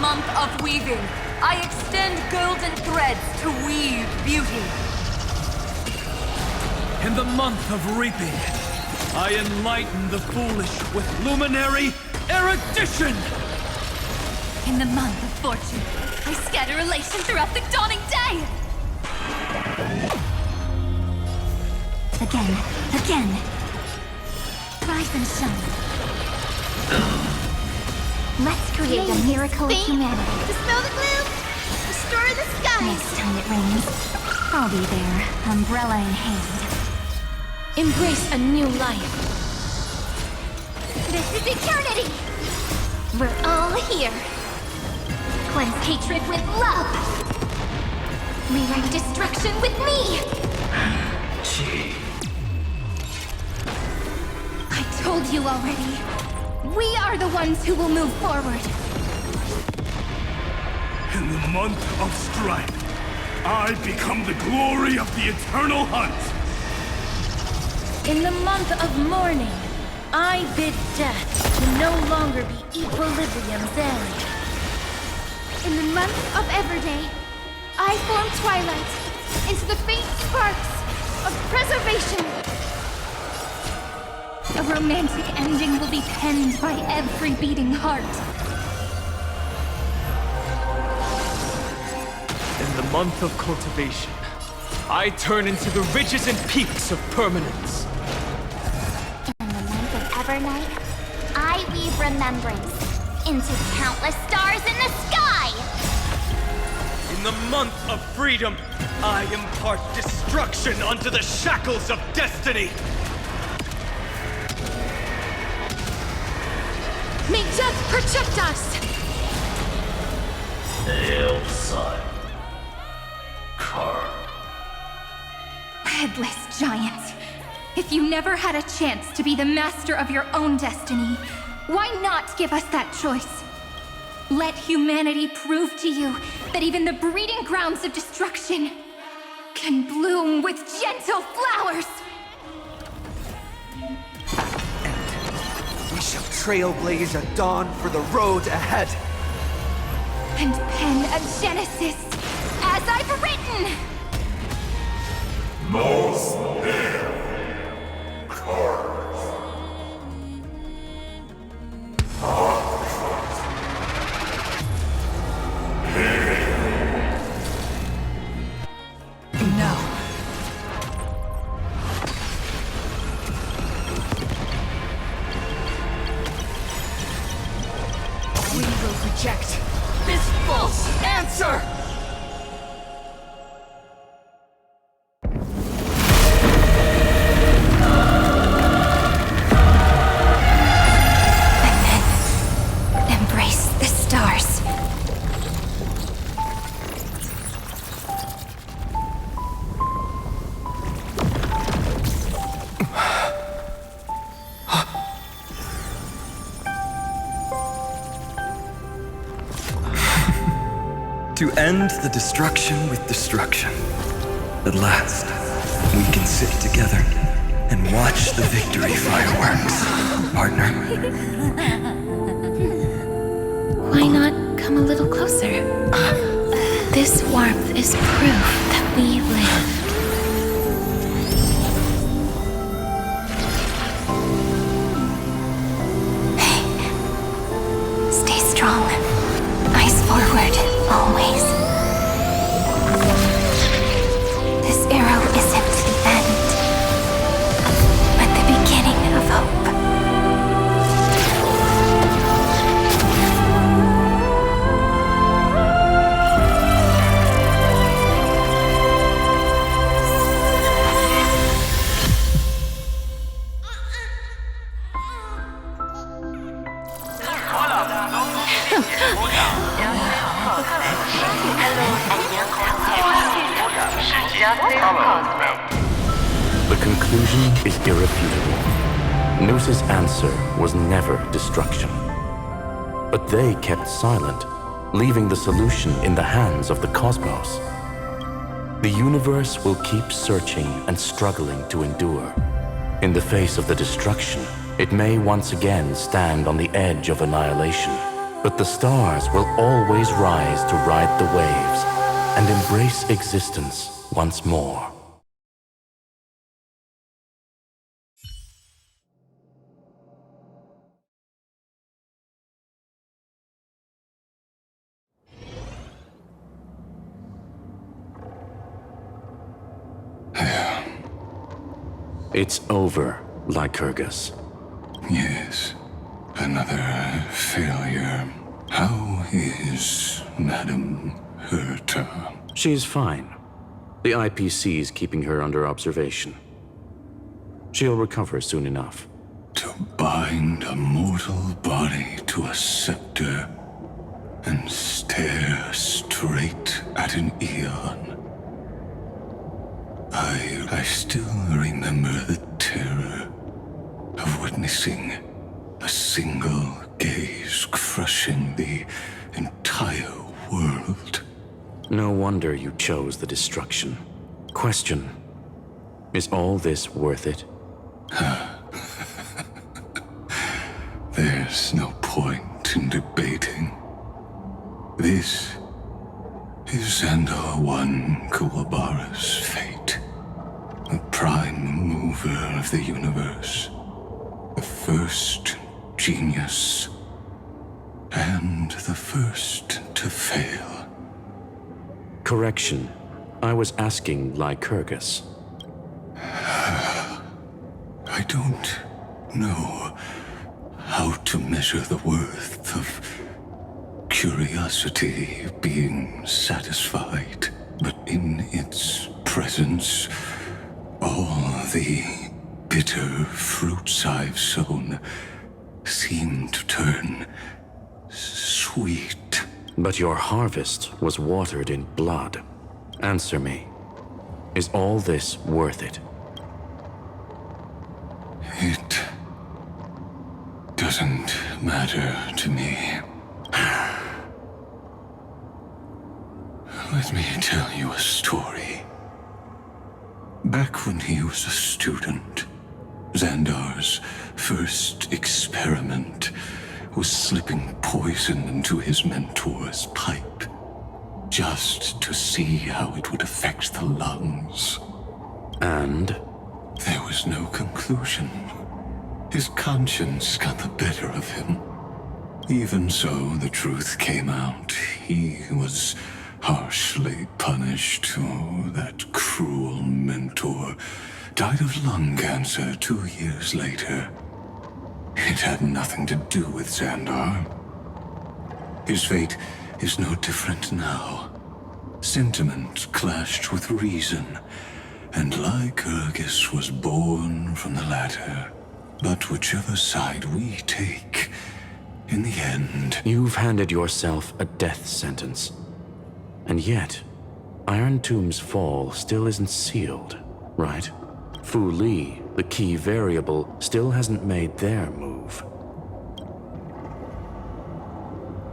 month of weaving, I extend golden threads to weave beauty. In the month of reaping, I enlighten the foolish with luminary erudition! In the month of fortune, I scatter elation throughout the dawning day! Again. Rise and shine. Let's create a miracle of humanity. Dispel the gloom! Restore the sky! Next time it rains, I'll be there, umbrella in hand. Embrace a new life. This is eternity! We're all here. Cleanse hatred with love. Rewrite destruction with me! Gee. I told you already. We are the ones who will move forward. In the month of strife, I become the glory of the eternal hunt. In the month of mourning, I bid death to no longer be equilibrium's end. In the month of Everday, I form twilight into the faint sparks of preservation. A romantic ending will be penned by every beating heart. In the month of cultivation, I turn into the ridges and peaks of permanence. In the month of Evernight, I weave remembrance into countless stars in the sky! In the month of freedom, I impart destruction unto the shackles of destiny. May death protect us! Hail, son. Carved. Headless giant. If you never had a chance to be the master of your own destiny, why not give us that choice? Let humanity prove to you that even the breeding grounds of destruction can bloom with gentle flowers! We shall trailblaze a dawn for the road ahead. And pen a genesis, as I've written! Nos carved. No. We will reject this false answer! And then embrace the stars. To end the destruction with destruction. At last, we can sit together and watch the victory fireworks, partner. Why not come a little closer? This warmth is proof that we live. Hey, stay strong. Eyes forward, always. This arrow isn't the end, but the beginning of hope. The conclusion is irrefutable. Noose's answer was never destruction. But they kept silent, leaving the solution in the hands of the cosmos. The universe will keep searching and struggling to endure. In the face of the destruction, it may once again stand on the edge of annihilation. But the stars will always rise to ride the waves and embrace existence once more. It's over, Lycurgus. Yes, another failure. How is Madame Herta? She's fine. The IPC's keeping her under observation. She'll recover soon enough. To bind a mortal body to a scepter and stare straight at an eon. I still remember the terror of witnessing a single gaze crushing the entire world. No wonder you chose the destruction. Question: is all this worth it? There's no point in debating. This is Xandar I Kuwabara's fate. The prime mover of the universe. The first genius. And the first to fail. Correction. I was asking Lycurgus. I don't know how to measure the worth of curiosity being satisfied, but in its presence, all the bitter fruits I've sown seem to turn sweet. But your harvest was watered in blood. Answer me. Is all this worth it? It doesn't matter to me. Let me tell you a story. Back when he was a student, Xandar's first experiment was slipping poison into his mentor's pipe, just to see how it would affect the lungs. And? There was no conclusion. His conscience got the better of him. Even so, the truth came out. He was harshly punished. Oh, that cruel mentor died of lung cancer 2 years later. It had nothing to do with Xandar. His fate is no different now. Sentiment clashed with reason, and Lycurgus was born from the latter. But whichever side we take, in the end... You've handed yourself a death sentence. And yet, Iron Tomb's fall still isn't sealed, right? Fu Li, the key variable, still hasn't made their move.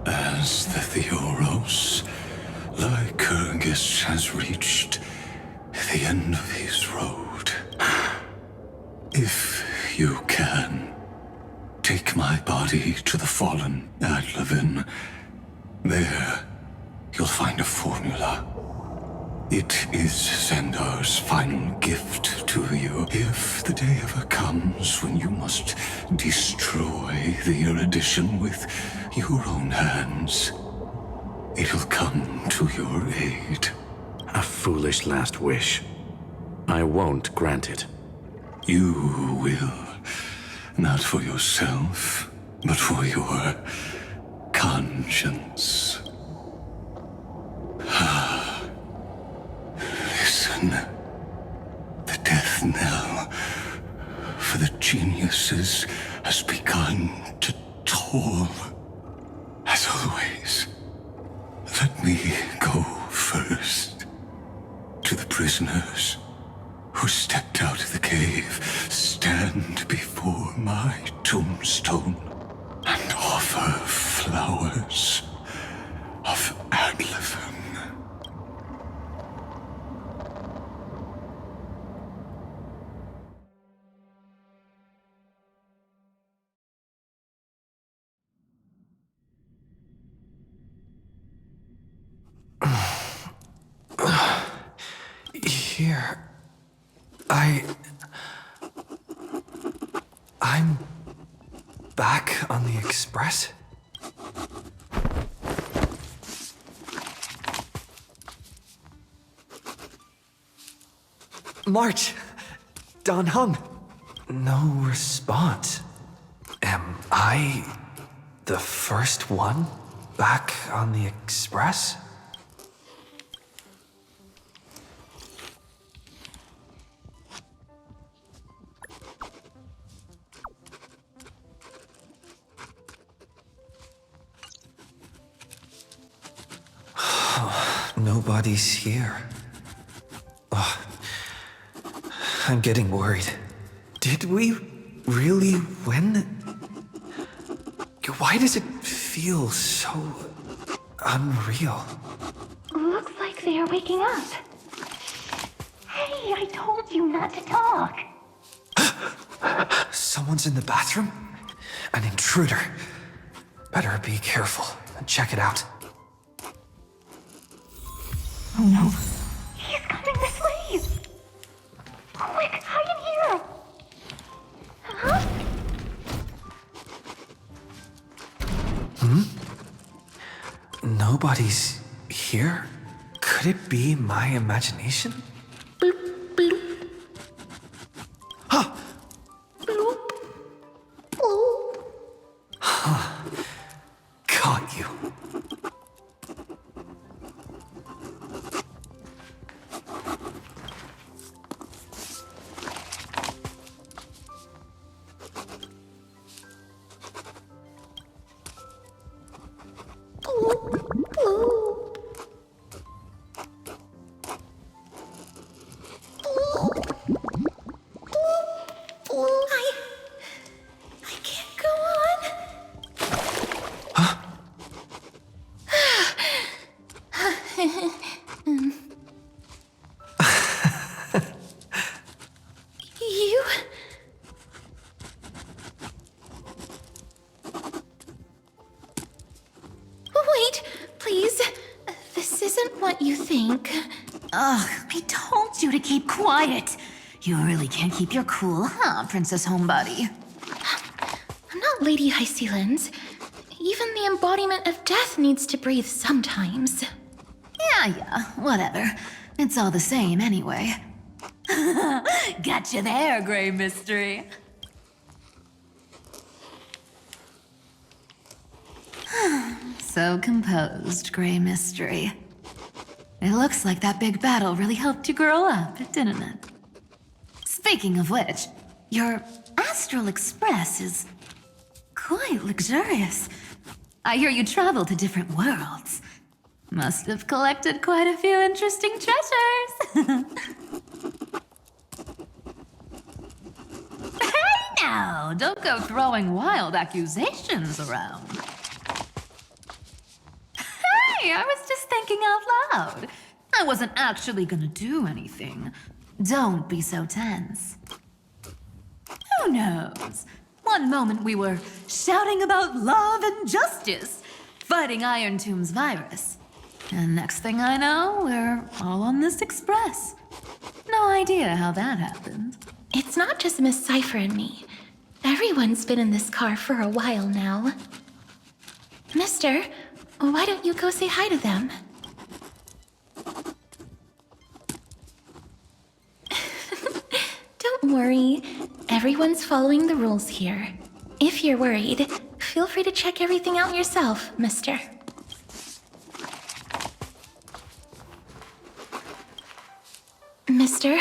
As the Theoros, Lycurgus has reached the end of his road. If you can, take my body to the fallen Adlevin. There, you'll find a formula. It is Xandar's final gift to you. If the day ever comes when you must destroy the erudition with your own hands, it'll come to your aid. A foolish last wish. I won't grant it. You will. Not for yourself, but for your conscience. Listen. The death knell for the geniuses has begun to toll. As always, let me go first. To the prisoners who stepped out of the cave, stand before my tombstone and offer flowers of Adlevin. here. I'm back on the Express? March! Don Hung! No response. Am I the first one back on the Express? Nobody's here. Oh, I'm getting worried. Did we really win? Why does it feel so unreal? Looks like they are waking up. Hey, I told you not to talk. Someone's in the bathroom? An intruder. Better be careful and check it out. Oh no. He's coming this way! Quick, hide in here! Huh? Nobody's here? Could it be my imagination? Bloop, bloop. Huh! Bloop. Bloop. Caught you. I can't go on. You? Wait, please. This isn't what you think. Ugh, I told you to keep quiet. You really can't keep your cool, huh, Princess Homebody? I'm not Lady High Sealands. Even the embodiment of death needs to breathe sometimes. Yeah, whatever. It's all the same anyway. Gotcha there, Grey Mystery. So composed, Grey Mystery. It looks like that big battle really helped you grow up, didn't it? Speaking of which, your Astral Express is quite luxurious. I hear you travel to different worlds. Must have collected quite a few interesting treasures. Hey now, don't go throwing wild accusations around. Hey, I was just thinking out loud. I wasn't actually gonna do anything. Don't be so tense. Who knows? One moment we were shouting about love and justice, fighting Iron Tomb's virus. And next thing I know, we're all on this express. No idea how that happened. It's not just Miss Cypher and me. Everyone's been in this car for a while now. Mister, why don't you go say hi to them? Don't worry. Everyone's following the rules here. If you're worried, feel free to check everything out yourself, mister. Mister,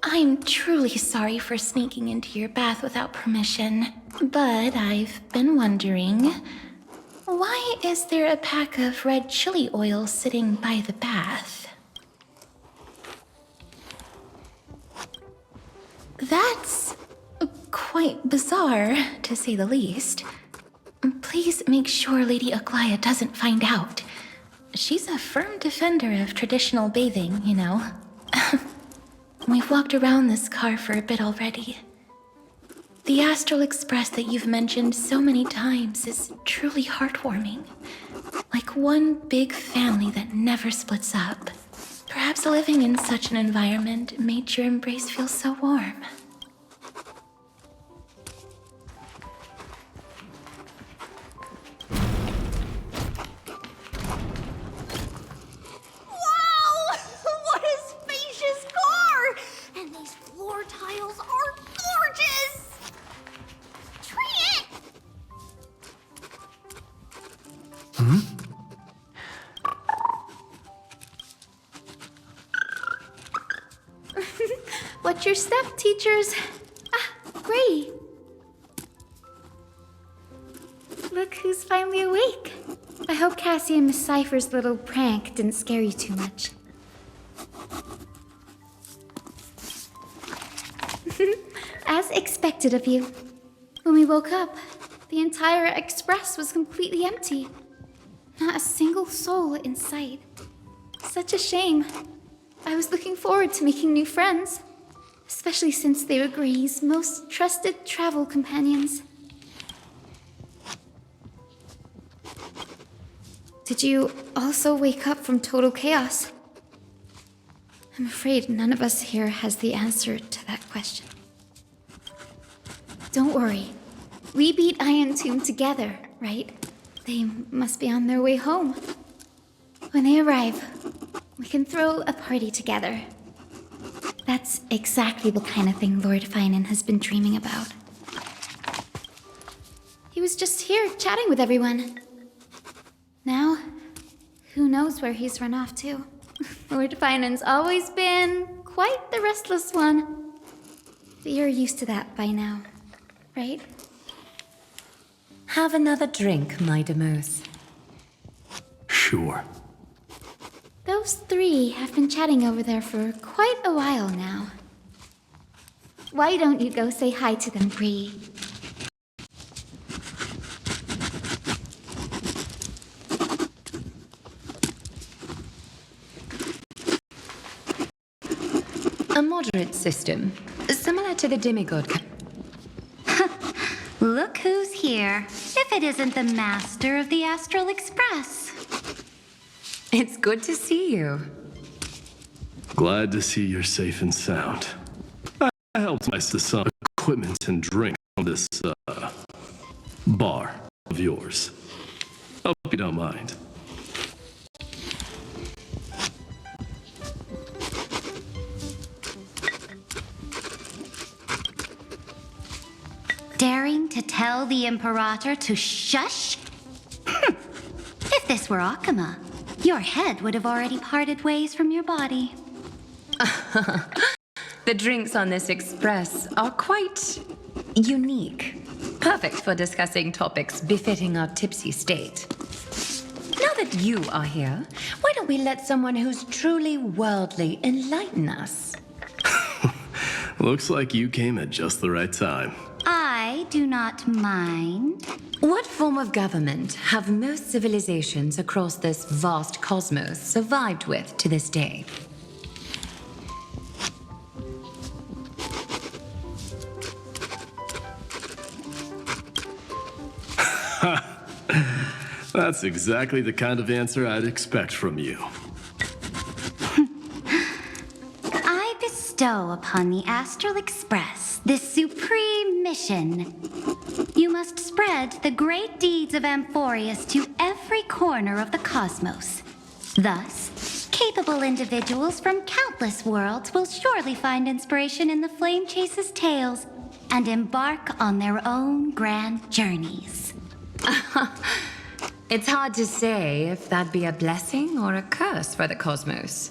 I'm truly sorry for sneaking into your bath without permission, but I've been wondering, why is there a pack of red chili oil sitting by the bath? That's quite bizarre, to say the least. Please make sure Lady Aglaia doesn't find out. She's a firm defender of traditional bathing, you know. We've walked around this car for a bit already. The Astral Express that you've mentioned so many times is truly heartwarming. Like one big family that never splits up. Perhaps must living in such an environment made your embrace feel so warm? Wow! What a spacious car! And these floor tiles are gorgeous! Try it! What's your step, teachers? Ah, Gray. Look who's finally awake. I hope Cassie and Miss Cypher's little prank didn't scare you too much. As expected of you. When we woke up, the entire express was completely empty. Not a single soul in sight. Such a shame. I was looking forward to making new friends, especially since they were Gray's most trusted travel companions. Did you also wake up from total chaos? I'm afraid none of us here has the answer to that question. Don't worry. We beat Iron Tomb together, right? They must be on their way home. When they arrive, we can throw a party together. That's exactly the kind of thing Lord Finan has been dreaming about. He was just here chatting with everyone. Now, who knows where he's run off to? Lord Finan's always been quite the restless one. But you're used to that by now, right? Have another drink, my Demos. Sure. Those three have been chatting over there for quite a while now. Why don't you go say hi to them, Bree? A moderate system, similar to the demigod. Look who's here, if it isn't the master of the Astral Express. It's good to see you. Glad to see you're safe and sound. I helped my some equipment and drink on this, bar of yours. Hope you don't mind. Daring to tell the Imperator to shush? If this were Akama, your head would have already parted ways from your body. The drinks on this express are quite unique. Perfect for discussing topics befitting our tipsy state. Now that you are here, why don't we let someone who's truly worldly enlighten us? Looks like you came at just the right time. I do not mind. What form of government have most civilizations across this vast cosmos survived with to this day? That's exactly the kind of answer I'd expect from you. I bestow upon the Astral Express this supreme mission. You must spread the great deeds of Amphorius to every corner of the cosmos. Thus, capable individuals from countless worlds will surely find inspiration in the Flame Chase's tales and embark on their own grand journeys. It's hard to say if that be a blessing or a curse for the cosmos.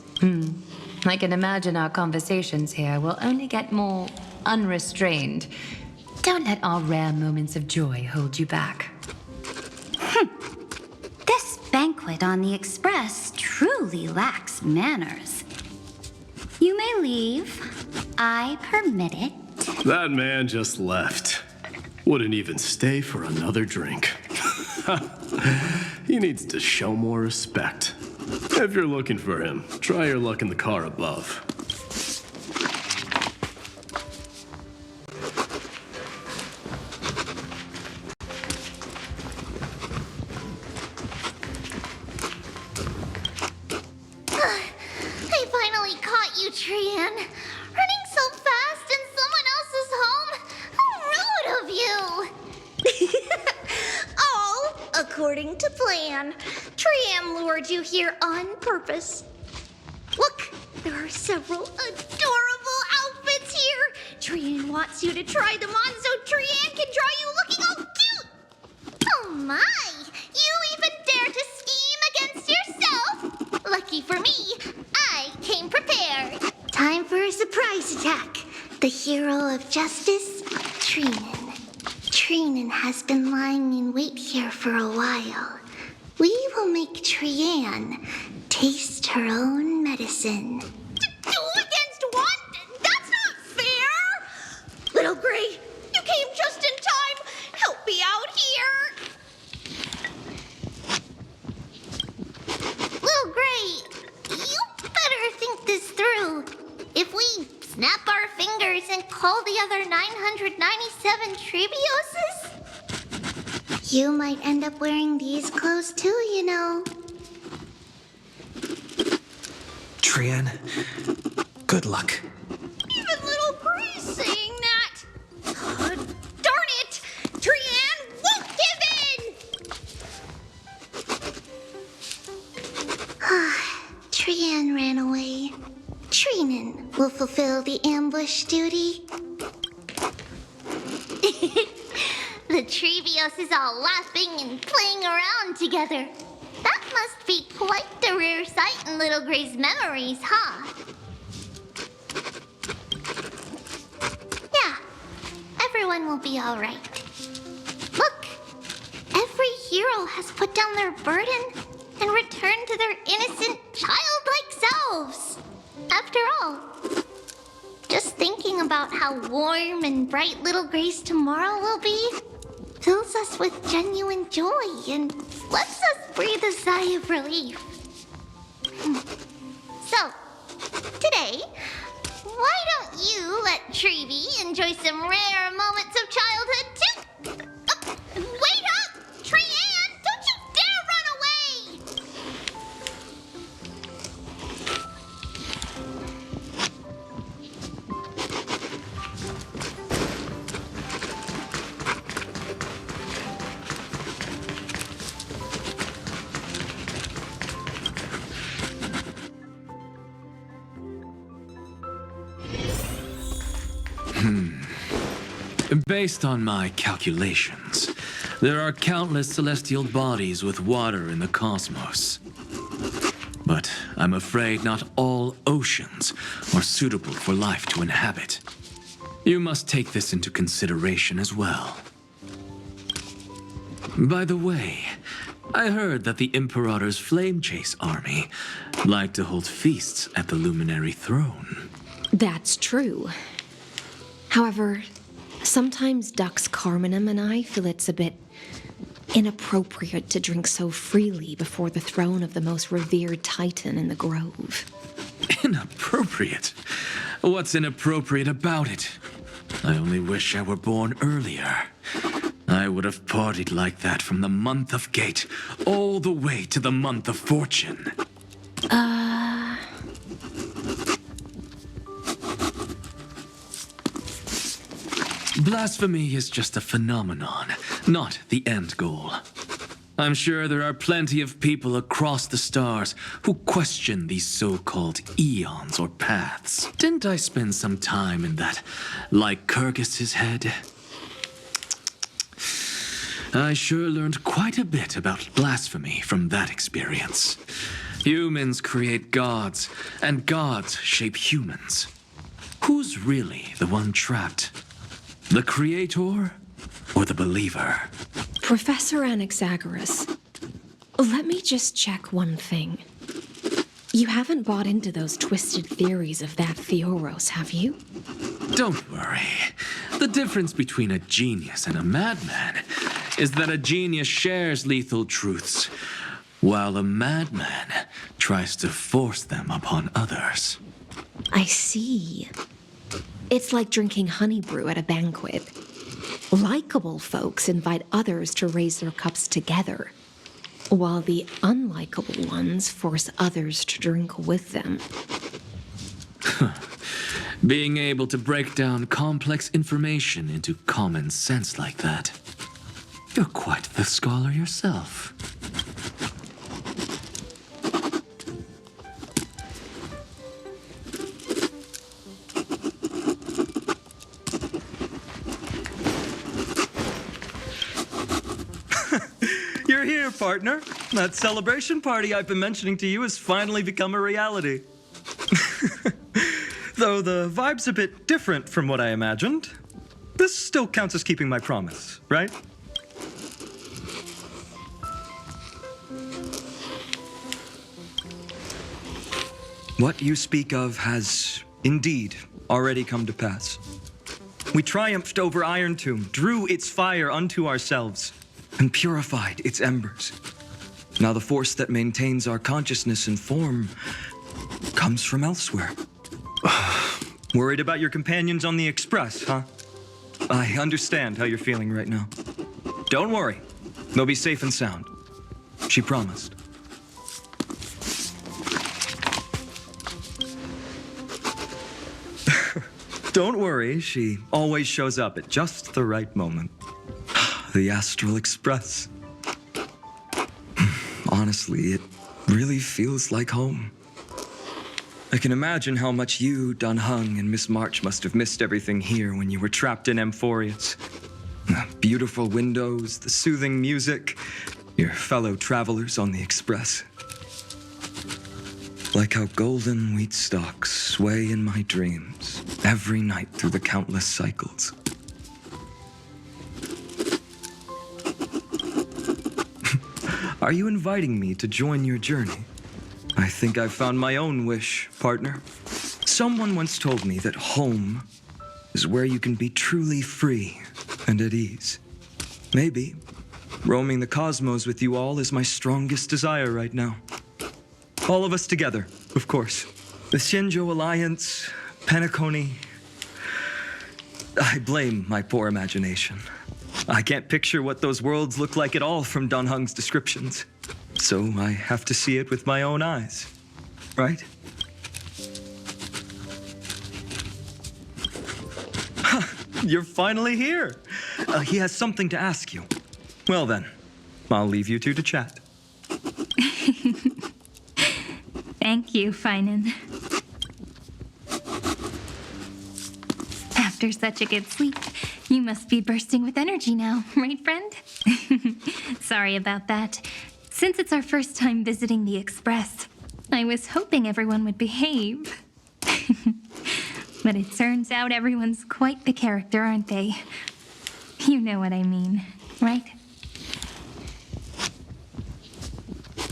I can imagine our conversations here will only get more unrestrained. Don't let our rare moments of joy hold you back. This banquet on the Express truly lacks manners. You may leave. I permit it. That man just left. Wouldn't even stay for another drink. He needs to show more respect. If you're looking for him, try your luck in the car above. I finally according to plan. Trian lured you here on purpose. Look, there are several adorable outfits here. Trian wants you to try them on so Trian can draw you looking all cute. Oh my, you even dare to scheme against yourself? Lucky for me, I came prepared. Time for a surprise attack. The hero of justice, Trinan. Trinan has been lying in wait here for a while. We will make Trian taste her own medicine. Two against one? That's not fair! Little Gray, you came just in time. Help me out here. Little Gray, you better think this through. If we snap our fingers and call the other 997 Trebioses, you might end up wearing these clothes too, you know. Trian, good luck. Even little Gray's saying that. Darn it! Trian won't give in! Trian ran away. Trinan will fulfill the ambush duty. The Trebios is all laughing and playing around together. That must be quite the rare sight in Little Gray's memories, huh? Yeah, everyone will be all right. Look, every hero has put down their burden and returned to their innocent, childlike selves. After all, just thinking about how warm and bright Little Gray's tomorrow will be fills us with genuine joy and lets us breathe a sigh of relief. So, today, why don't you let Trevi enjoy some rare moments of childhood too? Wait up! Trian, don't you dare run away! Based on my calculations, there are countless celestial bodies with water in the cosmos. But I'm afraid not all oceans are suitable for life to inhabit. You must take this into consideration as well. By the way, I heard that the Imperator's Flame Chase army like to hold feasts at the Luminary Throne. That's true. However, sometimes Dux Carminum and I feel it's a bit inappropriate to drink so freely before the throne of the most revered titan in the grove. Inappropriate? What's inappropriate about it? I only wish I were born earlier. I would have partied like that from the month of Gate all the way to the month of Fortune. Blasphemy is just a phenomenon, not the end goal. I'm sure there are plenty of people across the stars who question these so-called eons or paths. Didn't I spend some time in that Lycurgus's head? I sure learned quite a bit about blasphemy from that experience. Humans create gods, and gods shape humans. Who's really the one trapped? The creator or the believer? Professor Anaxagoras, let me just check one thing. You haven't bought into those twisted theories of that Theoros, have you? Don't worry. The difference between a genius and a madman is that a genius shares lethal truths, while a madman tries to force them upon others. I see. It's like drinking honey brew at a banquet. Likeable folks invite others to raise their cups together, while the unlikable ones force others to drink with them. Being able to break down complex information into common sense like that. You're quite the scholar yourself. here, partner. That celebration party I've been mentioning to you has finally become a reality. Though the vibe's a bit different from what I imagined, this still counts as keeping my promise, right? What you speak of has indeed already come to pass. We triumphed over Iron Tomb, drew its fire unto ourselves, and purified its embers. Now the force that maintains our consciousness and form comes from elsewhere. Worried about your companions on the Express, huh? I understand how you're feeling right now. Don't worry, they'll be safe and sound. She promised. Don't worry, she always shows up at just the right moment. The Astral Express. Honestly, it really feels like home. I can imagine how much you, Dun Hung, and Miss March must have missed everything here when you were trapped in Amphorius. The beautiful windows, the soothing music, your fellow travelers on the Express. Like how golden wheat stalks sway in my dreams every night through the countless cycles. Are you inviting me to join your journey? I think I've found my own wish, partner. Someone once told me that home is where you can be truly free and at ease. Maybe roaming the cosmos with you all is my strongest desire right now. All of us together, of course. The Shinjo Alliance, Penacony. I blame my poor imagination. I can't picture what those worlds look like at all from Dun Hung's descriptions. So I have to see it with my own eyes, right? You're finally here. He has something to ask you. Well then, I'll leave you two to chat. Thank you, Finan. After such a good sleep, you must be bursting with energy now, right, friend? Sorry about that. Since it's our first time visiting the Express, I was hoping everyone would behave. But it turns out everyone's quite the character, aren't they? You know what I mean, right?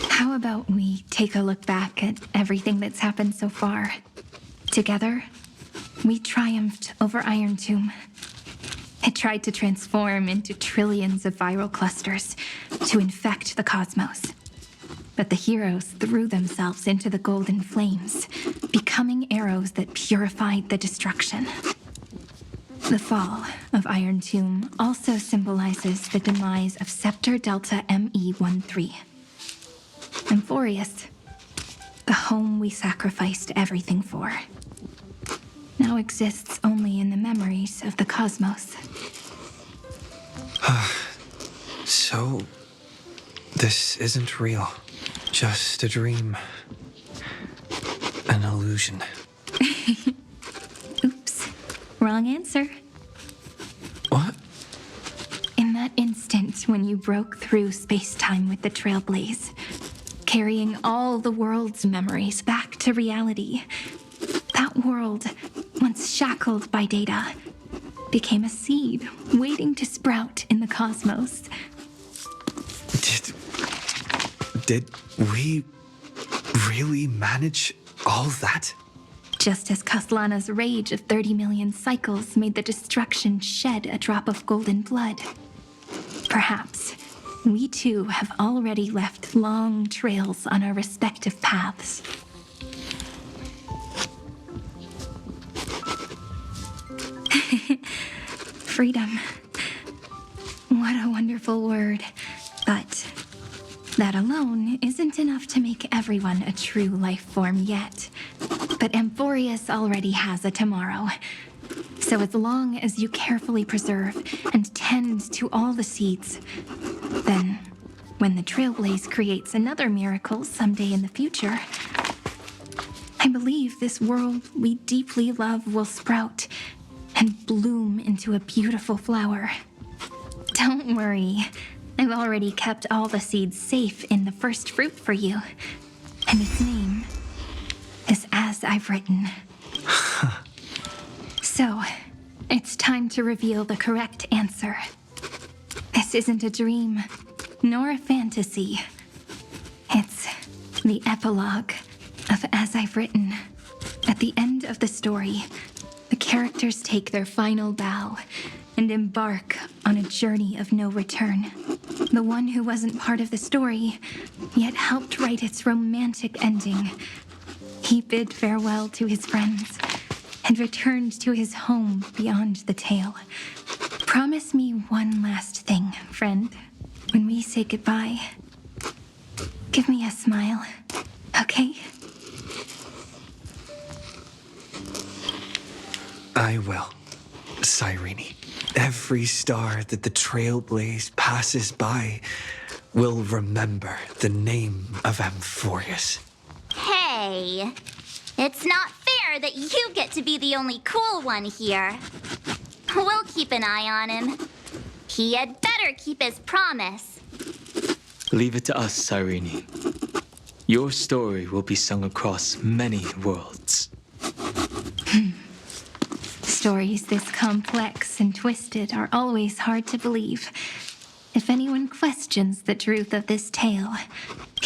How about we take a look back at everything that's happened so far? Together, we triumphed over Iron Tomb. It tried to transform into trillions of viral clusters to infect the cosmos. But the heroes threw themselves into the golden flames, becoming arrows that purified the destruction. The fall of Iron Tomb also symbolizes the demise of Scepter Delta ME-13. Amphorius, the home we sacrificed everything for, now exists only in the memories of the cosmos. So, this isn't real. Just a dream. An illusion. Oops. Wrong answer. What? In that instant when you broke through space-time with the Trailblaze, carrying all the world's memories back to reality, that world, once shackled by data, became a seed waiting to sprout in the cosmos. Did we really manage all that? Just as Kaslana's rage of 30 million cycles made the destruction shed a drop of golden blood. Perhaps we too have already left long trails on our respective paths. Freedom. What a wonderful word. But that alone isn't enough to make everyone a true life form yet. But Amphorius already has a tomorrow. So as long as you carefully preserve and tend to all the seeds, then when the Trailblaze creates another miracle someday in the future, I believe this world we deeply love will sprout and bloom into a beautiful flower. Don't worry, I've already kept all the seeds safe in the first fruit for you. And its name is As I've Written. So, it's time to reveal the correct answer. This isn't a dream, nor a fantasy. It's the epilogue of As I've Written. At the end of the story, the characters take their final bow and embark on a journey of no return. The one who wasn't part of the story, yet helped write its romantic ending. He bid farewell to his friends and returned to his home beyond the tale. Promise me one last thing, friend. When we say goodbye, give me a smile, okay? I will, Cyrene. Every star that the Trailblaze passes by will remember the name of Amphorius. Hey, it's not fair that you get to be the only cool one here. We'll keep an eye on him. He had better keep his promise. Leave it to us, Cyrene. Your story will be sung across many worlds. Stories this complex and twisted are always hard to believe. If anyone questions the truth of this tale,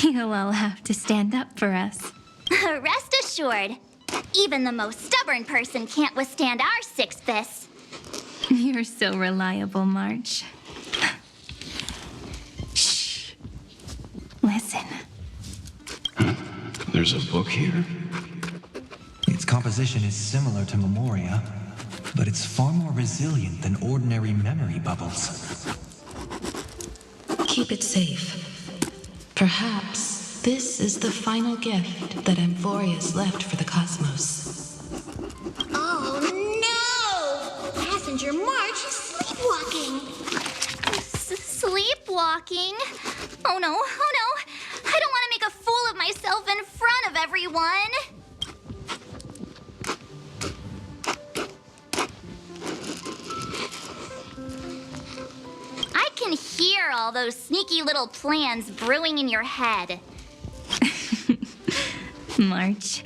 you'll all have to stand up for us. Rest assured, even the most stubborn person can't withstand our six fists. You're so reliable, March. Shh. Listen. There's a book here? Its composition is similar to Memoria, but it's far more resilient than ordinary memory bubbles. Keep it safe. Perhaps this is the final gift that Amphorius left for the cosmos. Oh no! Passenger March is sleepwalking. Sleepwalking? Oh no, oh no! I don't want to make a fool of myself in front of everyone. I can hear all those sneaky little plans brewing in your head. March,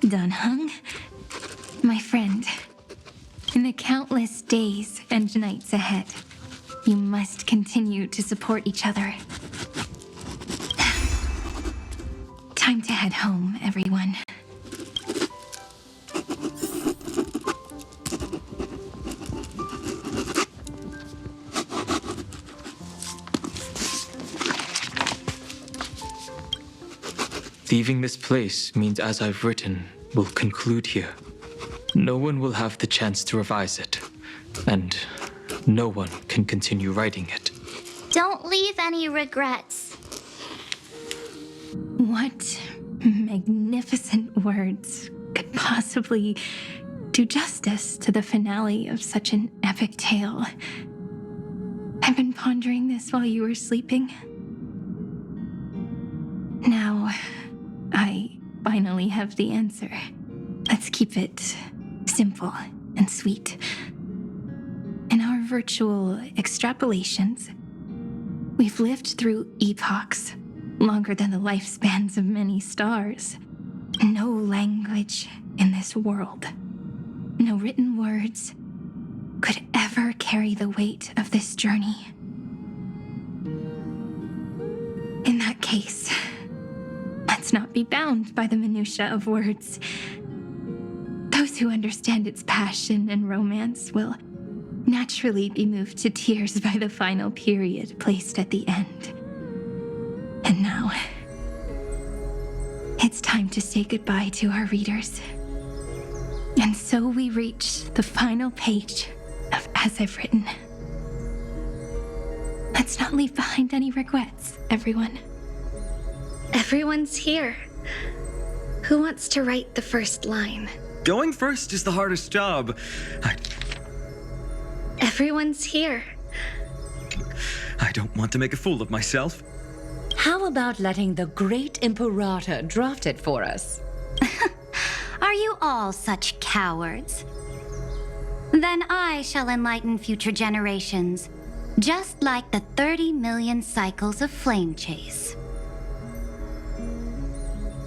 Dunhung, my friend. In the countless days and nights ahead, you must continue to support each other. Time to head home, everyone. Leaving this place means As I've Written will conclude here. No one will have the chance to revise it, and no one can continue writing it. Don't leave any regrets. What magnificent words could possibly do justice to the finale of such an epic tale? I've been pondering this while you were sleeping. Now, I finally have the answer. Let's keep it simple and sweet. In our virtual extrapolations, we've lived through epochs longer than the lifespans of many stars. No language in this world, no written words, could ever carry the weight of this journey. In that case, let's not be bound by the minutiae of words. Those who understand its passion and romance will naturally be moved to tears by the final period placed at the end. And now, it's time to say goodbye to our readers. And so we reach the final page of As I've Written. Let's not leave behind any regrets, everyone. Everyone's here. Who wants to write the first line? Going first is the hardest job. Everyone's here. I don't want to make a fool of myself. How about letting the great Imperator draft it for us? Are you all such cowards? Then I shall enlighten future generations. Just like the 30 million cycles of flame chase.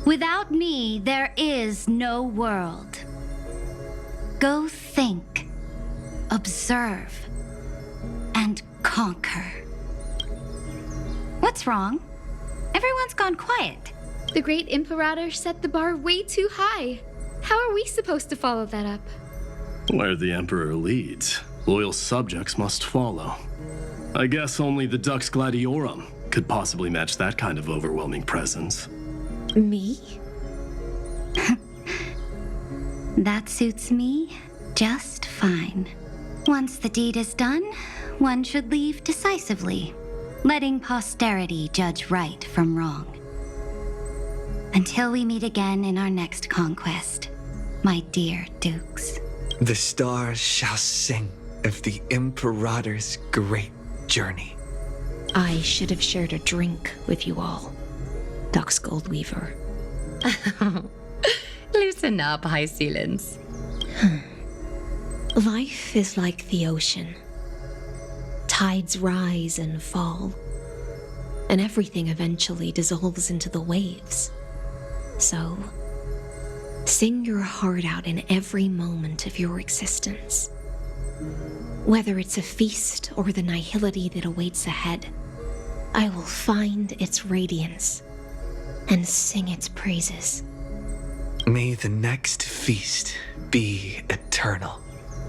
Without me, there is no world. Go think, observe, and conquer. What's wrong? Everyone's gone quiet. The great Imperator set the bar way too high. How are we supposed to follow that up? Where the Emperor leads, loyal subjects must follow. I guess only the Dux Gladiorum could possibly match that kind of overwhelming presence. Me? That suits me just fine. Once the deed is done, one should leave decisively, letting posterity judge right from wrong. Until we meet again in our next conquest, my dear dukes. The stars shall sing of the Imperator's great journey. I should have shared a drink with you all, Dux Goldweaver. Loosen up, High Sealants. Life is like the ocean. Tides rise and fall, and everything eventually dissolves into the waves. So, sing your heart out in every moment of your existence. Whether it's a feast or the nihility that awaits ahead, I will find its radiance and sing its praises. May the next feast be eternal.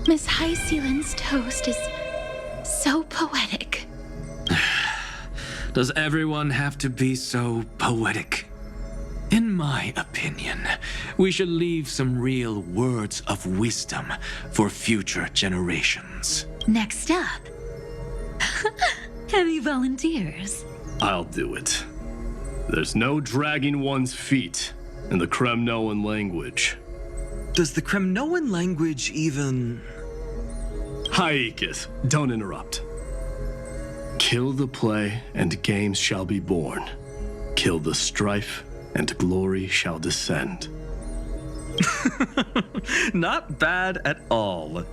Miss High Sealand's toast is so poetic. Does everyone have to be so poetic? In my opinion, we should leave some real words of wisdom for future generations. Next up, any volunteers? I'll do it. There's no dragging one's feet in the Kremnoan language. Does the Kremnoan language even... Haikis, don't interrupt. Kill the play, and games shall be born. Kill the strife, and glory shall descend. Not bad at all.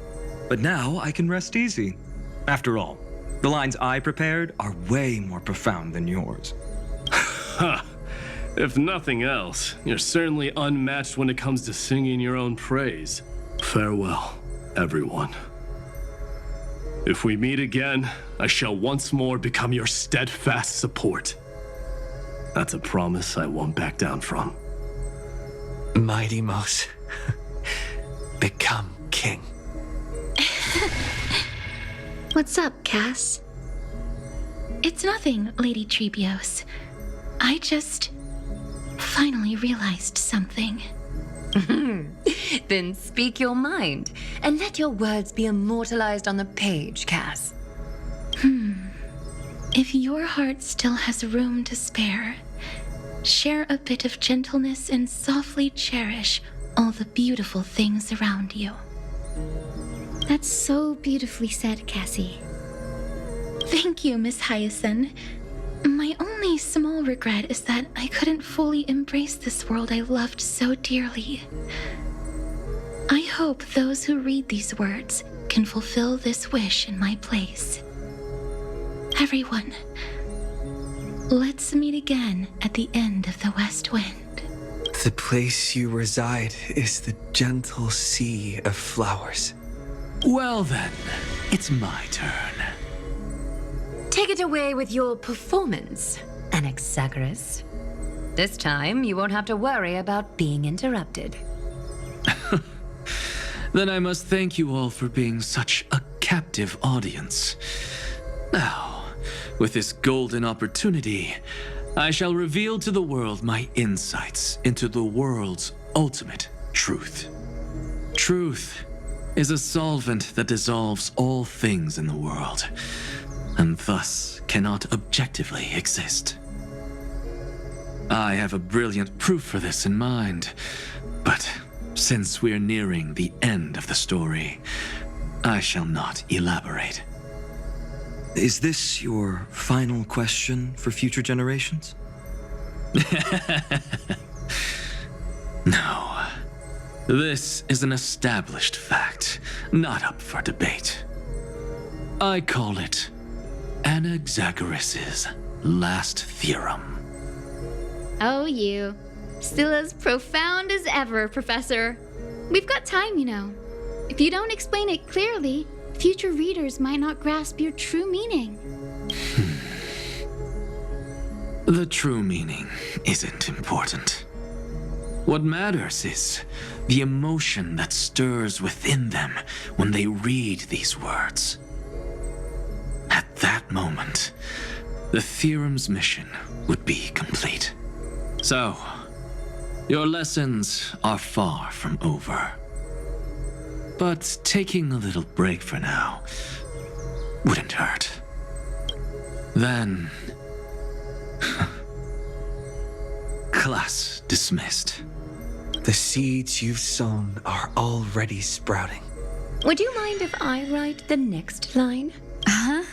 But now I can rest easy. After all, the lines I prepared are way more profound than yours. Ha! If nothing else, you're certainly unmatched when it comes to singing your own praise. Farewell, everyone. If we meet again, I shall once more become your steadfast support. That's a promise I won't back down from. Mighty Mouse, become king. What's up, Cass? It's nothing, Lady Trebios. I just finally realized something. Then speak your mind, and let your words be immortalized on the page, Cass. If your heart still has room to spare, share a bit of gentleness and softly cherish all the beautiful things around you. That's so beautifully said, Cassie. Thank you, Miss Hyacinth. My only small regret is that I couldn't fully embrace this world I loved so dearly. I hope those who read these words can fulfill this wish in my place. Everyone, let's meet again at the end of the West Wind. The place you reside is the gentle sea of flowers. Well then, it's my turn. Take it away with your performance, Anaxagoras. This time, you won't have to worry about being interrupted. Then I must thank you all for being such a captive audience. Now, with this golden opportunity, I shall reveal to the world my insights into the world's ultimate truth. Truth is a solvent that dissolves all things in the world, and thus cannot objectively exist. I have a brilliant proof for this in mind, but since we're nearing the end of the story, I shall not elaborate. Is this your final question for future generations? No. This is an established fact, not up for debate. I call it Anaxagoras' last theorem. Oh, you. Still as profound as ever, Professor. We've got time, you know. If you don't explain it clearly, future readers might not grasp your true meaning. The true meaning isn't important. What matters is the emotion that stirs within them when they read these words. At that moment, the theorem's mission would be complete. So, your lessons are far from over. But taking a little break for now wouldn't hurt. Then... class dismissed. The seeds you've sown are already sprouting. Would you mind if I write the next line? Huh?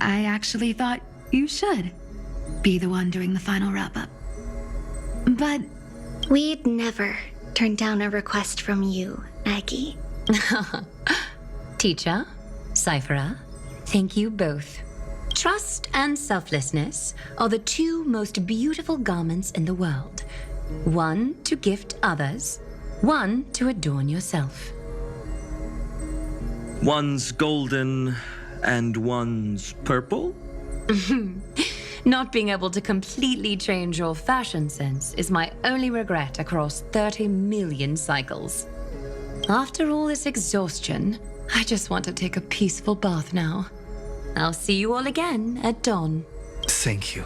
I actually thought you should be the one doing the final wrap-up. But... We'd never turn down a request from you, Aggie. Teacher, Cypherer, thank you both. Trust and selflessness are the two most beautiful garments in the world. One to gift others, one to adorn yourself. One's golden and one's purple? Not being able to completely change your fashion sense is my only regret across 30 million cycles. After all this exhaustion, I just want to take a peaceful bath now. I'll see you all again at dawn. Thank you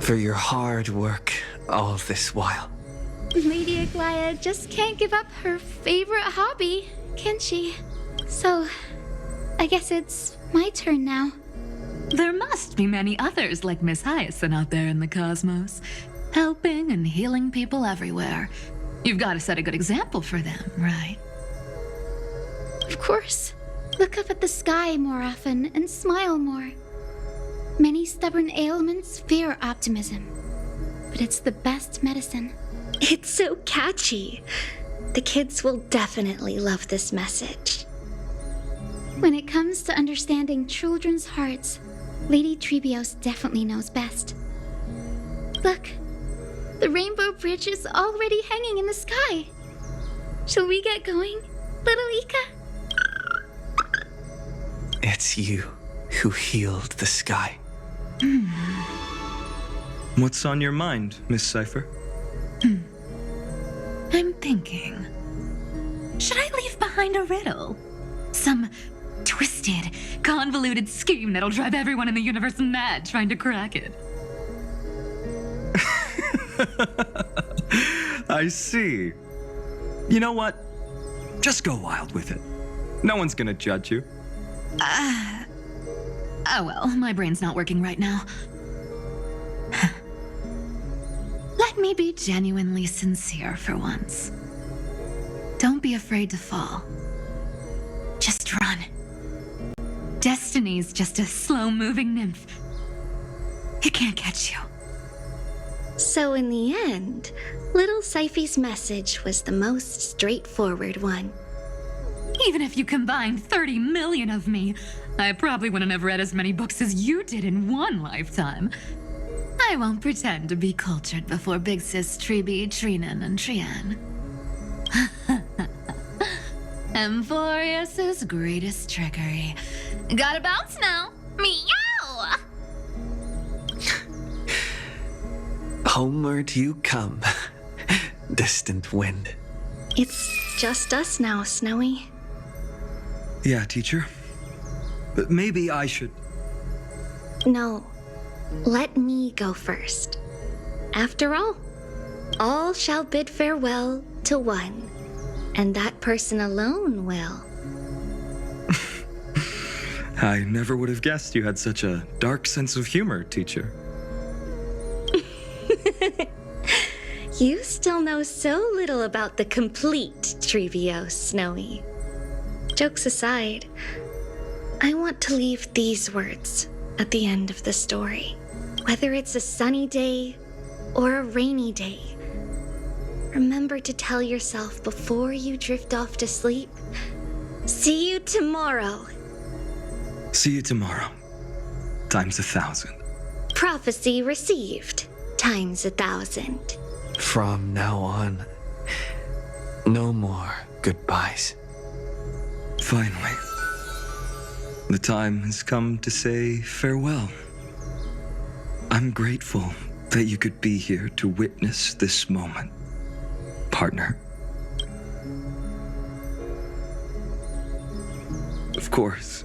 for your hard work all this while. Lady Aglaya just can't give up her favorite hobby, can she? So, I guess it's my turn now. there must be many others like Miss Hyacinth out there in the cosmos, helping and healing people everywhere. You've got to set a good example for them, right? Of course. Look up at the sky more often and smile more. Many stubborn ailments fear optimism, but it's the best medicine. It's so catchy. The kids will definitely love this message. When it comes to understanding children's hearts, Lady Trebios definitely knows best. Look, the Rainbow Bridge is already hanging in the sky. Shall we get going, little Ika? It's you who healed the sky. What's on your mind, Miss Cypher? I'm thinking, should I leave behind a riddle? Some twisted, convoluted scheme that'll drive everyone in the universe mad trying to crack it. I see. You know what? Just go wild with it. No one's gonna judge you. Oh well, my brain's not working right now. Let me be genuinely sincere for once. Don't be afraid to fall. Just run. Destiny's just a slow-moving nymph. It can't catch you. So in the end, little Cyphy's message was the most straightforward one. Even if you combined 30 million of me, I probably wouldn't have read as many books as you did in one lifetime. I won't pretend to be cultured before Big Sis Treeby, Trinan, and Trian. Amphorius' greatest trickery. Gotta bounce now. Meow! Homeward you come, distant wind. It's just us now, Snowy. Yeah, teacher. But maybe I should... No, let me go first. After all shall bid farewell to one, and that person alone will. I never would have guessed you had such a dark sense of humor, teacher. You still know so little about the complete Trebios, Snowy. Jokes aside, I want to leave these words at the end of the story. Whether it's a sunny day or a rainy day, remember to tell yourself before you drift off to sleep, see you tomorrow. See you tomorrow. Times 1,000. Prophecy received, times 1,000. From now on, no more goodbyes. Finally, the time has come to say farewell. I'm grateful that you could be here to witness this moment, partner. Of course,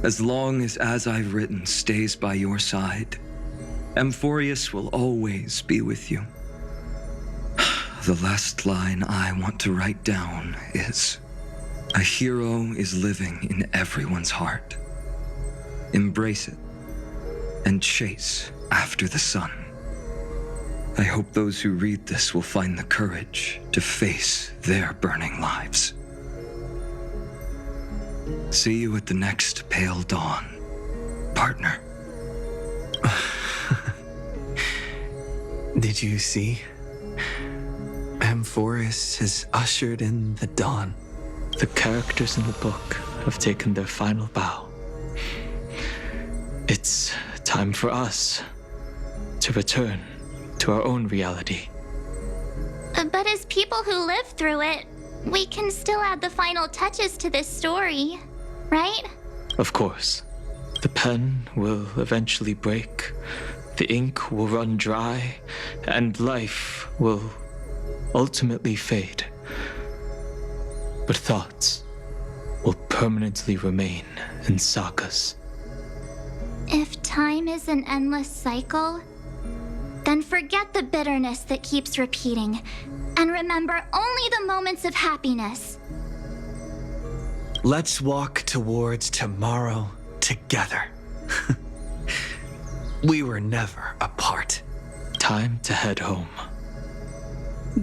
as long as I've written stays by your side, Amphorius will always be with you. The last line I want to write down is, a hero is living in everyone's heart. Embrace it and chase after the sun. I hope those who read this will find the courage to face their burning lives. See you at the next pale dawn, partner. Did you see? Amphorius has ushered in the dawn. The characters in the book have taken their final bow. It's time for us to return to our own reality. But as people who live through it, we can still add the final touches to this story, right? Of course. The pen will eventually break, the ink will run dry, and life will ultimately fade. But thoughts will permanently remain in sagas. If time is an endless cycle, then forget the bitterness that keeps repeating, and remember only the moments of happiness. Let's walk towards tomorrow together. We were never apart. Time to head home.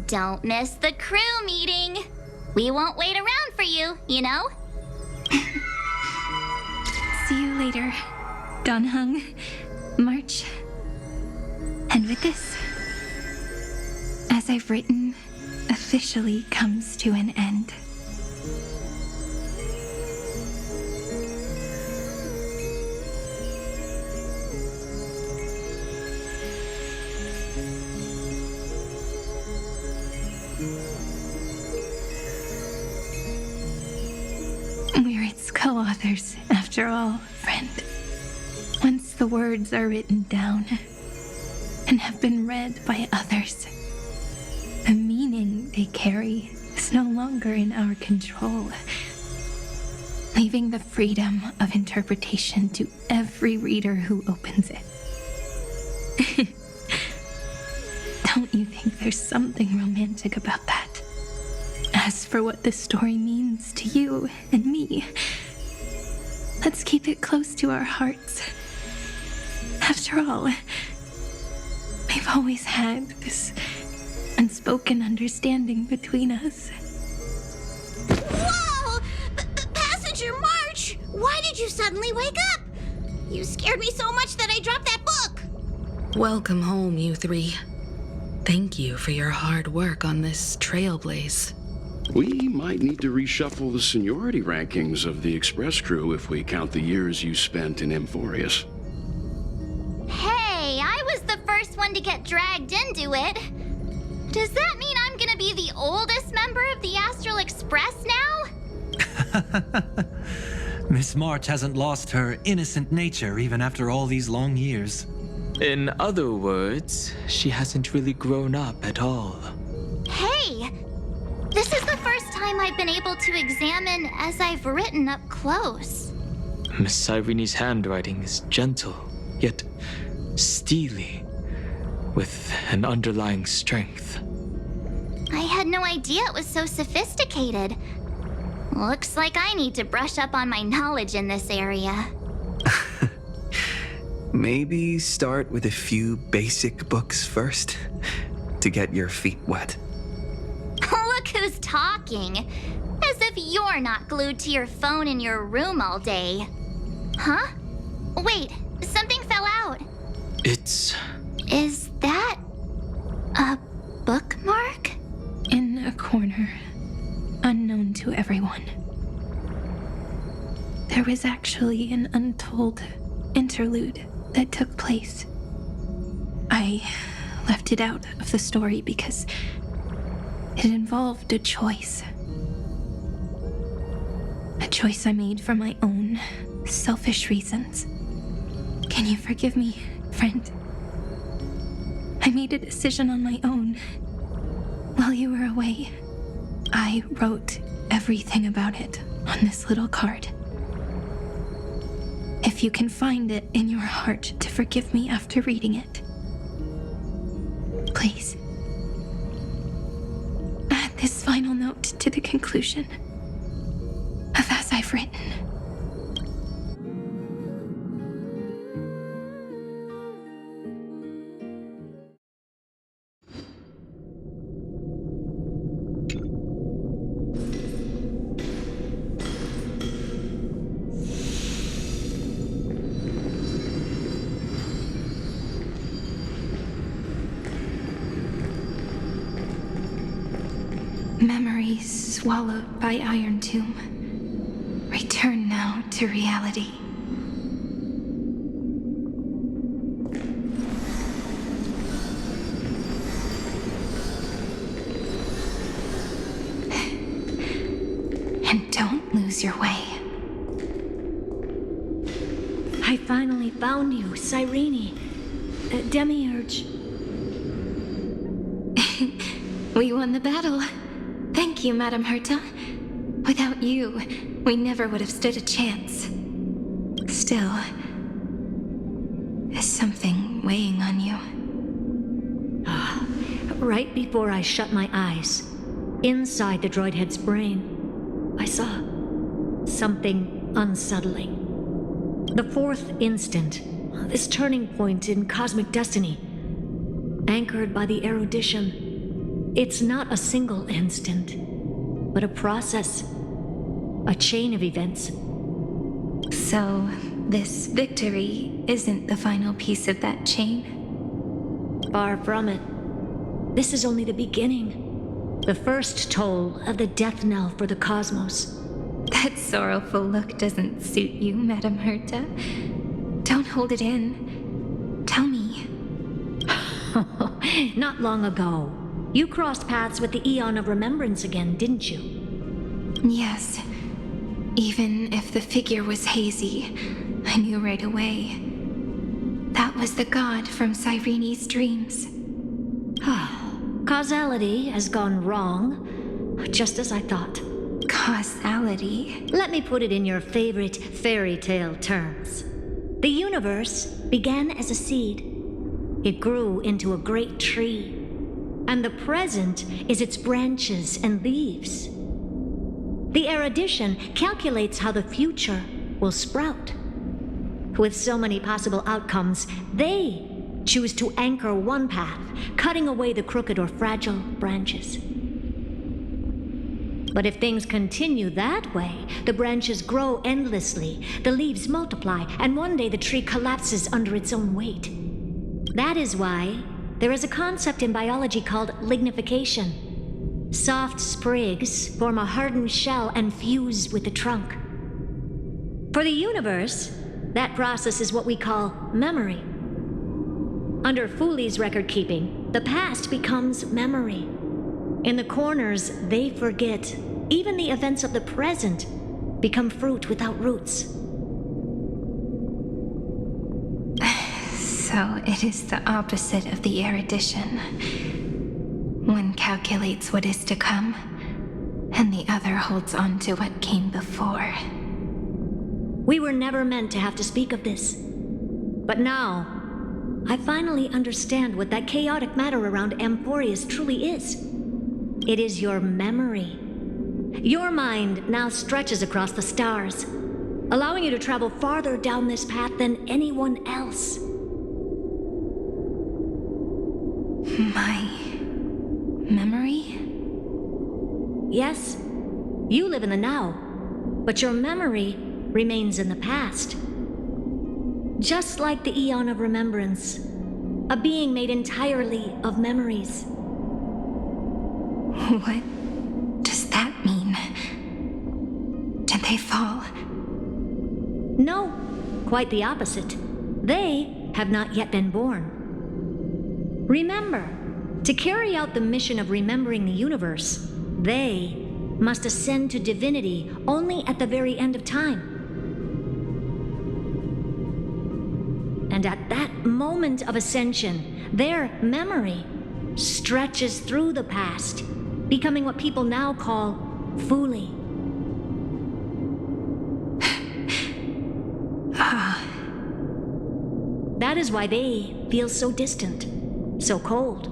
Don't miss the crew meeting. We won't wait around for you, you know? See you later, Donhung, March. And with this, as I've written, officially comes to an end. We're its co-authors, after all, friend. Once the words are written down and have been read by others, the meaning they carry is no longer in our control, leaving the freedom of interpretation to every reader who opens it. Don't you think there's something romantic about that? As for what this story means to you and me, let's keep it close to our hearts. After all, we've always had this unspoken understanding between us. Whoa! Passenger March! Why did you suddenly wake up? You scared me so much that I dropped that book! Welcome home, you three. Thank you for your hard work on this trailblaze. We might need to reshuffle the seniority rankings of the Express crew if we count the years you spent in Amphorius. Hey, I was the first one to get dragged into it. Does that mean I'm gonna be the oldest member of the Astral Express now? Miss March hasn't lost her innocent nature even after all these long years. In other words, she hasn't really grown up at all. Hey! This is the first time I've been able to examine as I've written up close. Miss Irene's handwriting is gentle, yet steely, with an underlying strength. I had no idea it was so sophisticated. Looks like I need to brush up on my knowledge in this area. Maybe start with a few basic books first, to get your feet wet. Look who's talking. As if you're not glued to your phone in your room all day. Huh? Wait, something fell out. Is that a bookmark? In a corner, unknown to everyone. There was actually an that took place. I left it out of the story because it involved a choice. A choice I made for my own selfish reasons. Can you forgive me, friend? I made a decision on my own. While you were away, I wrote everything about it on this little card. If you can find it in your heart to forgive me after reading it, please add this final note to the conclusion of As I've Written. Memories swallowed by Iron Tomb return now to reality. And don't lose your way. I finally found you, Cyrene. Demiurge. We won the battle. Thank you, Madame Herta. Without you, we never would have stood a chance. Still, is something weighing on you? Right before I shut my eyes, inside the droid head's brain, I saw something unsettling. The fourth instant, this turning point in cosmic destiny, anchored by the erudition. It's not a single instant, but a process, a chain of events. So, this victory isn't the final piece of that chain? Far from it. This is only the beginning. The first toll of the death knell for the cosmos. That sorrowful look doesn't suit you, Madame Herta. Don't hold it in. Tell me. Not long ago, you crossed paths with the Eon of Remembrance again, didn't you? Yes. Even if the figure was hazy, I knew right away. That was the god from Cyrene's dreams. Causality has gone wrong, just as I thought. Causality? Let me put it in your favorite fairy tale terms. The universe began as a seed. It grew into a great tree. And the present is its branches and leaves. The erudition calculates how the future will sprout. With so many possible outcomes, they choose to anchor one path, cutting away the crooked or fragile branches. But if things continue that way, the branches grow endlessly, the leaves multiply, and one day the tree collapses under its own weight. That is why there is a concept in biology called lignification. Soft sprigs form a hardened shell and fuse with the trunk. For the universe, that process is what we call memory. Under Fooley's record keeping, the past becomes memory. In the corners, they forget. Even the events of the present become fruit without roots. So it is the opposite of the erudition. One calculates what is to come, and the other holds on to what came before. We were never meant to have to speak of this. But now, I finally understand what that chaotic matter around Amphorius truly is. It is your memory. Your mind now stretches across the stars, allowing you to travel farther down this path than anyone else. My memory? Yes, you live in the now, but your memory remains in the past. Just like the Eon of Remembrance, a being made entirely of memories. What does that mean? Did they fall? No, quite the opposite. They have not yet been born. Remember, to carry out the mission of remembering the universe, they must ascend to divinity only at the very end of time. And at that moment of ascension, their memory stretches through the past, becoming what people now call Fuli. That is why they feel so distant, so cold.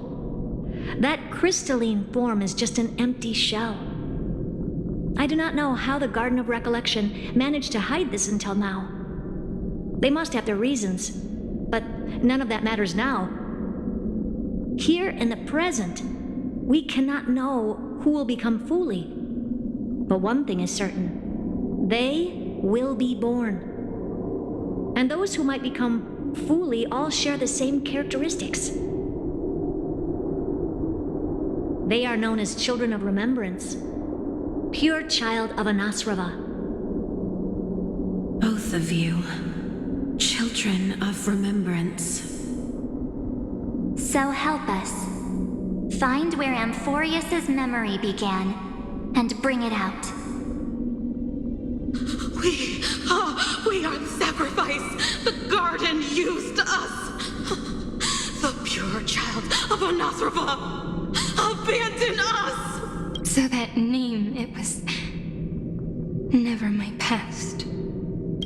That crystalline form is just an empty shell. I do not know how the Garden of Recollection managed to hide this until now. They must have their reasons, but none of that matters now. Here in the present, we cannot know who will become Fuli. But one thing is certain. They will be born. And those who might become Fuli all share the same characteristics. They are known as Children of Remembrance, pure child of Anasrava. Both of you, Children of Remembrance. So help us. Find where Amphorius's memory began, and bring it out. We are the sacrifice the garden used us. The pure child of Anasrava. Abandon us! So that name, it was never my past.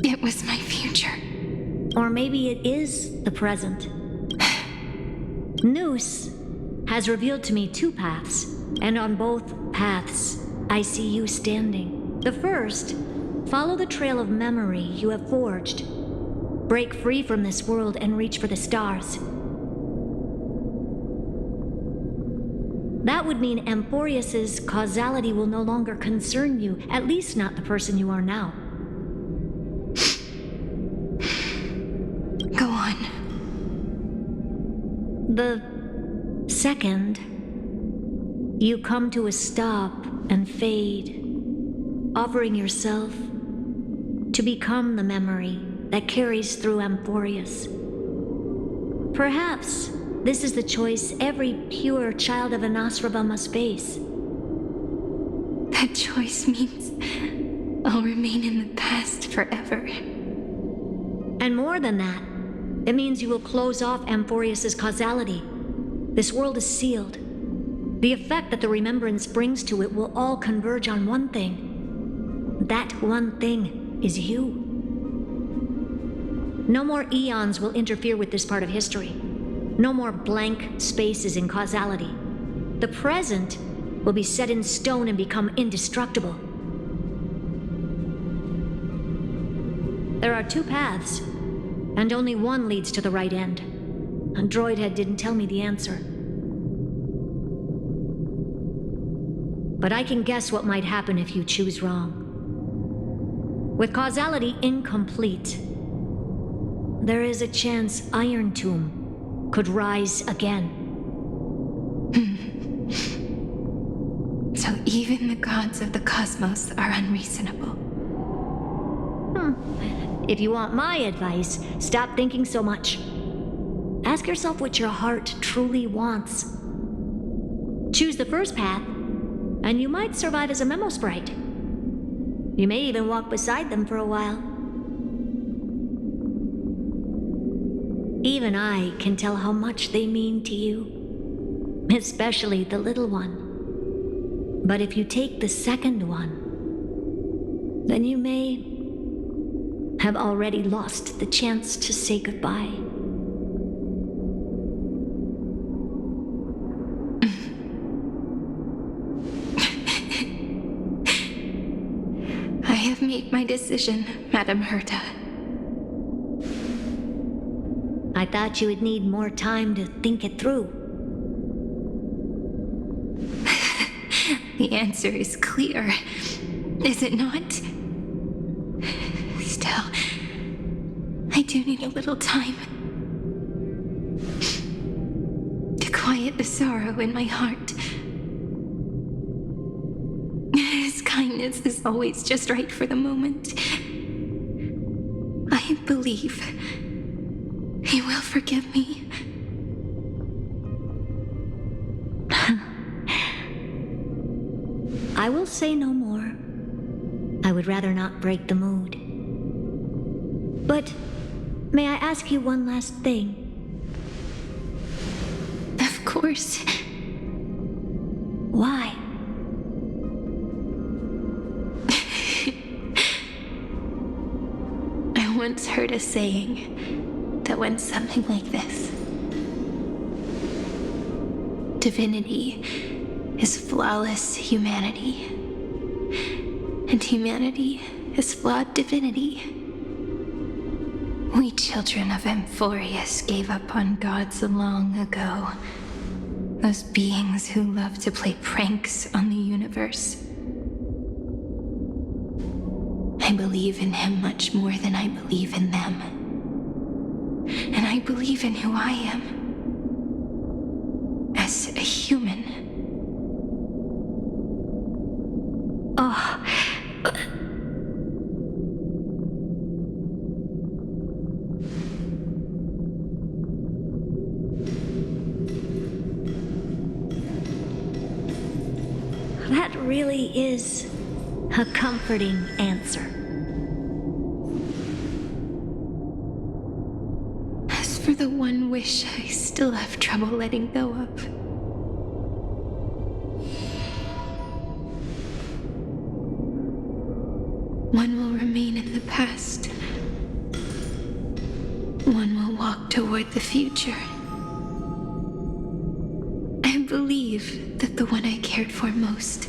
It was my future. Or maybe it is the present. Noose has revealed to me two paths, and on both paths, I see you standing. The first, follow the trail of memory you have forged. Break free from this world and reach for the stars. That would mean Amphorius's causality will no longer concern you, at least not the person you are now. Go on. The second, you come to a stop and fade, offering yourself to become the memory that carries through Amphorius. Perhaps this is the choice every pure child of Anasrava must face. That choice means I'll remain in the past forever. And more than that, it means you will close off Amphorius's causality. This world is sealed. The effect that the remembrance brings to it will all converge on one thing. That one thing is you. No more eons will interfere with this part of history. No more blank spaces in causality. The present will be set in stone and become indestructible. There are two paths, and only one leads to the right end. A droidhead didn't tell me the answer. But I can guess what might happen if you choose wrong. With causality incomplete, there is a chance Iron Tomb could rise again. So even the gods of the cosmos are unreasonable. If you want my advice, stop thinking so much. Ask yourself what your heart truly wants. Choose the first path, and you might survive as a memo sprite. You may even walk beside them for a while. Even I can tell how much they mean to you, especially the little one. But if you take the second one, then you may have already lost the chance to say goodbye. I have made my decision, Madam Herta. I thought you would need more time to think it through. The answer is clear, is it not? Still, I do need a little time to quiet the sorrow in my heart. His kindness is always just right for the moment. I believe he will forgive me? I will say no more. I would rather not break the mood. But may I ask you one last thing? Of course. Why? I once heard a saying that went something like this: divinity is flawless humanity, and humanity is flawed divinity. We children of Amphorius gave up on gods long ago. Those beings who love to play pranks on the universe. I believe in him much more than I believe in them. And I believe in who I am as a human. Oh. That really is a comforting answer. As for the one wish I still have trouble letting go of, one will remain in the past. One will walk toward the future. I believe that the one I cared for most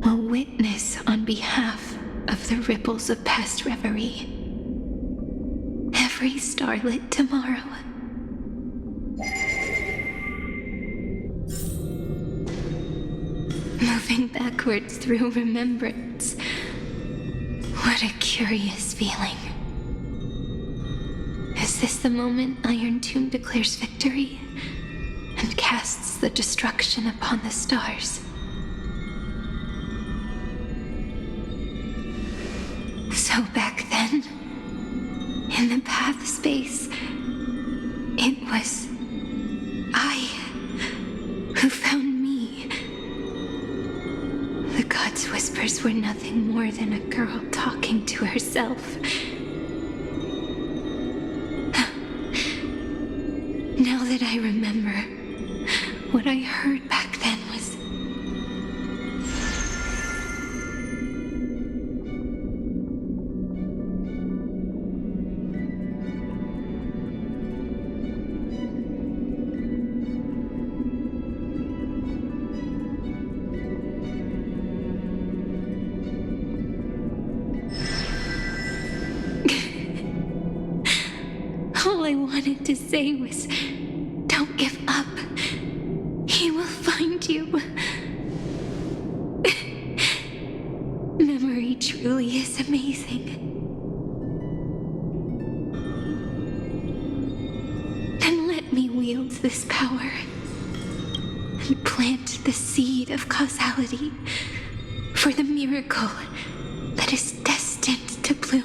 will witness on behalf of the ripples of past reverie every starlit tomorrow. Moving backwards through remembrance. What a curious feeling. Is this the moment Iron Tomb declares victory and casts the destruction upon the stars? So back then, in the path space, it was I who found me. The gods' whispers were nothing more than a girl talking to herself. Now that I remember, what I heard back then was... All I wanted to say was, don't give up. He will find you. Memory truly is amazing. Then let me wield this power and plant the seed of causality for the miracle that is destined to bloom.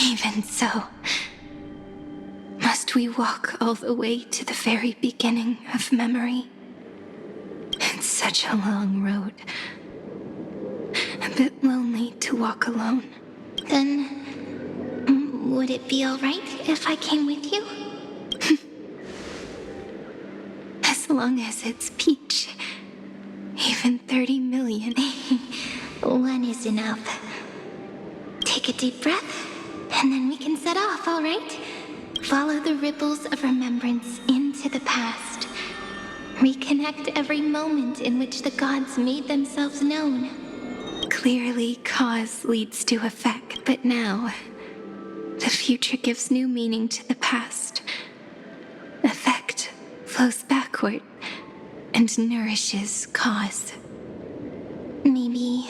Even so, must we walk all the way to the very beginning of memory? It's such a long road. A bit lonely to walk alone. Then, would it be alright if I came with you? As long as it's Peach. Even 30 million. One is enough. Take a deep breath, and then we can set off, alright? Follow the ripples of remembrance into the past. Reconnect every moment in which the gods made themselves known. Clearly, cause leads to effect, but now, the future gives new meaning to the past. Effect flows backward, and nourishes cause. Maybe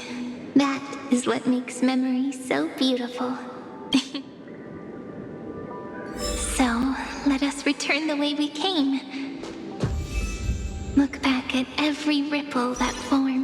that is what makes memory so beautiful. So, let us return the way we came. Look back at every ripple that formed.